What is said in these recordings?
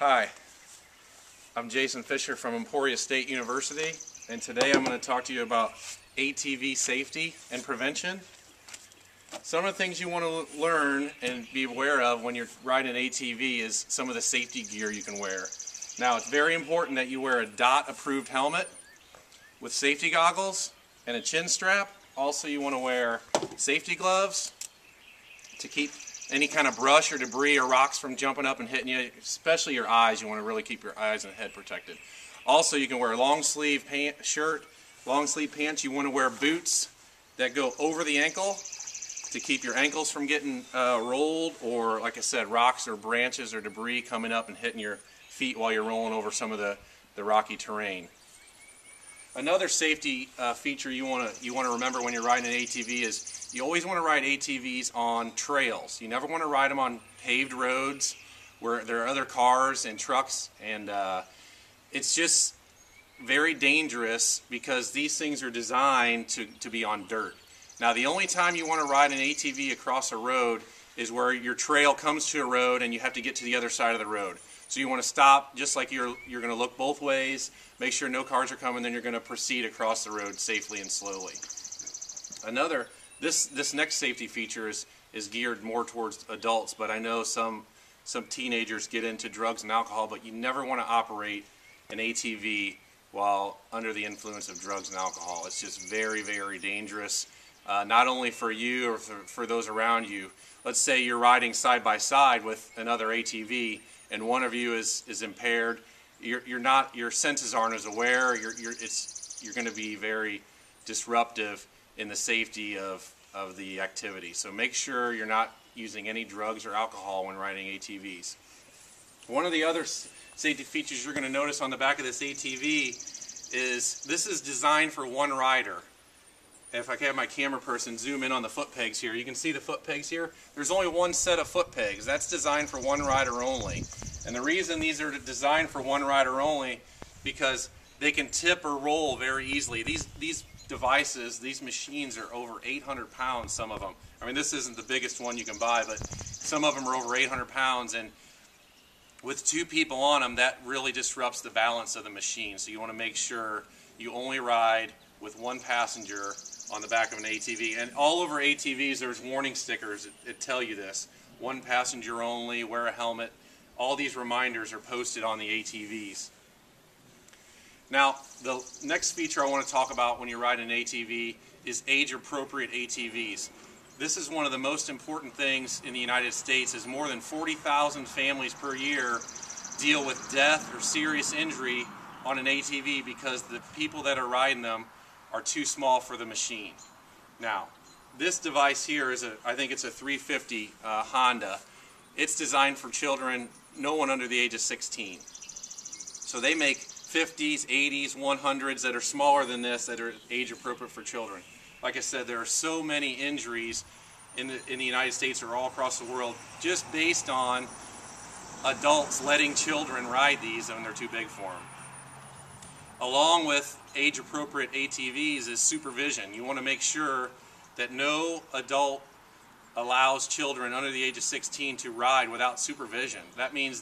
Hi, I'm Jason Fischer from Emporia State University, and today I'm going to talk to you about ATV safety and prevention. Some of the things you want to learn and be aware of when you're riding an ATV is some of the safety gear you can wear. Now, it's very important that you wear a DOT approved helmet with safety goggles and a chin strap. Also, you want to wear safety gloves to keep any kind of brush or debris or rocks from jumping up and hitting you, especially your eyes. You want to really keep your eyes and head protected. Also, you can wear a long sleeve shirt, long sleeve pants. You want to wear boots that go over the ankle to keep your ankles from getting rolled, or like I said, rocks or branches or debris coming up and hitting your feet while you're rolling over some of the rocky terrain. Another safety feature you want to remember when you're riding an ATV is you always want to ride ATVs on trails. You never want to ride them on paved roads where there are other cars and trucks, and it's just very dangerous because these things are designed to be on dirt. Now, the only time you want to ride an ATV across a road is where your trail comes to a road and you have to get to the other side of the road. So you want to stop, just like you're going to look both ways, make sure no cars are coming, then you're going to proceed across the road safely and slowly. This next safety feature is geared more towards adults, but I know some teenagers get into drugs and alcohol, but you never want to operate an ATV while under the influence of drugs and alcohol. It's just very, very dangerous, not only for you or for those around you. Let's say you're riding side by side with another ATV and one of you is impaired. Your senses aren't as aware. You're going to be very disruptive in the safety of the activity. So make sure you're not using any drugs or alcohol when riding ATVs. One of the other safety features you're going to notice on the back of this ATV is this is designed for one rider. If I can have my camera person zoom in on the foot pegs here, you can see the foot pegs here. There's only one set of foot pegs. That's designed for one rider only. And the reason these are designed for one rider only, because they can tip or roll very easily. These devices, these machines are over 800 pounds, some of them. I mean, this isn't the biggest one you can buy, but some of them are over 800 pounds. And with two people on them, that really disrupts the balance of the machine. So you want to make sure you only ride with one passenger on the back of an ATV. And all over ATVs there's warning stickers that tell you this. One passenger only, wear a helmet. All these reminders are posted on the ATVs. Now, the next feature I want to talk about when you ride an ATV is age-appropriate ATVs. This is one of the most important things in the United States, as more than 40,000 families per year deal with death or serious injury on an ATV because the people that are riding them are too small for the machine. Now, this device here is I think it's a 350 Honda. It's designed for children, no one under the age of 16. So they make 50s, 80s, 100s that are smaller than this, that are age appropriate for children. Like I said, there are so many injuries in the United States or all across the world just based on adults letting children ride these when they're too big for them. Along with age-appropriate ATVs is supervision. You want to make sure that no adult allows children under the age of 16 to ride without supervision. That means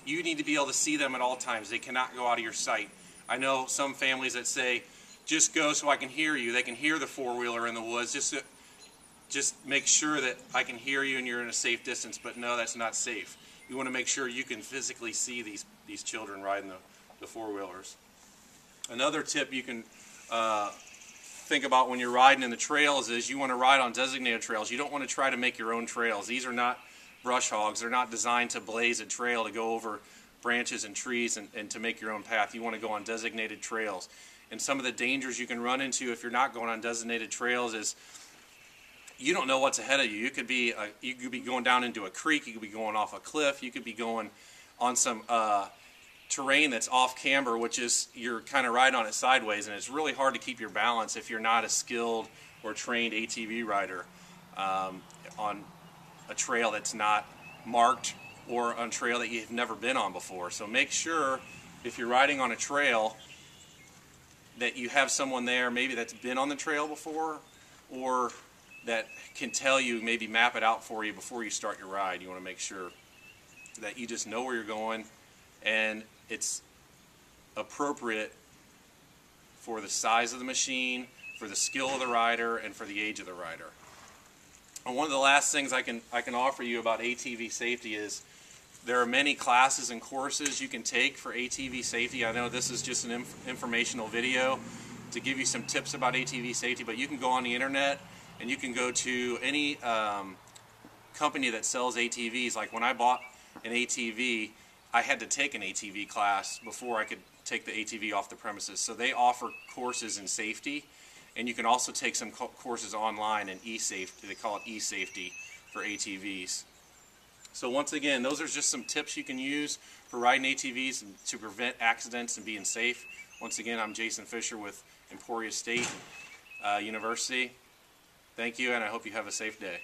you need to be able to see them at all times. They cannot go out of your sight. I know some families that say, just go so I can hear you. They can hear the four-wheeler in the woods. Just make sure that I can hear you and you're in a safe distance, but no, that's not safe. You want to make sure you can physically see these children riding the four-wheelers. Another tip you can think about when you're riding in the trails is you want to ride on designated trails. You don't want to try to make your own trails. These are not brush hogs. They're not designed to blaze a trail to go over branches and trees and to make your own path. You want to go on designated trails. And some of the dangers you can run into if you're not going on designated trails is you don't know what's ahead of you. You could be going down into a creek. You could be going off a cliff. You could be going on some terrain that's off camber, which is you're kind of riding on it sideways, and it's really hard to keep your balance if you're not a skilled or trained ATV rider on a trail that's not marked or on a trail that you've never been on before. So make sure if you're riding on a trail that you have someone there maybe that's been on the trail before, or that can tell you, maybe map it out for you before you start your ride. You want to make sure that you just know where you're going and it's appropriate for the size of the machine, for the skill of the rider, and for the age of the rider. And one of the last things I can offer you about ATV safety is there are many classes and courses you can take for ATV safety. I know this is just an informational video to give you some tips about ATV safety, but you can go on the internet and you can go to any company that sells ATVs. Like when I bought an ATV, I had to take an ATV class before I could take the ATV off the premises. So they offer courses in safety, and you can also take some courses online in e-safety. They call it e-safety for ATVs. So once again, those are just some tips you can use for riding ATVs and to prevent accidents and being safe. Once again, I'm Jason Fischer with Emporia State University. Thank you, and I hope you have a safe day.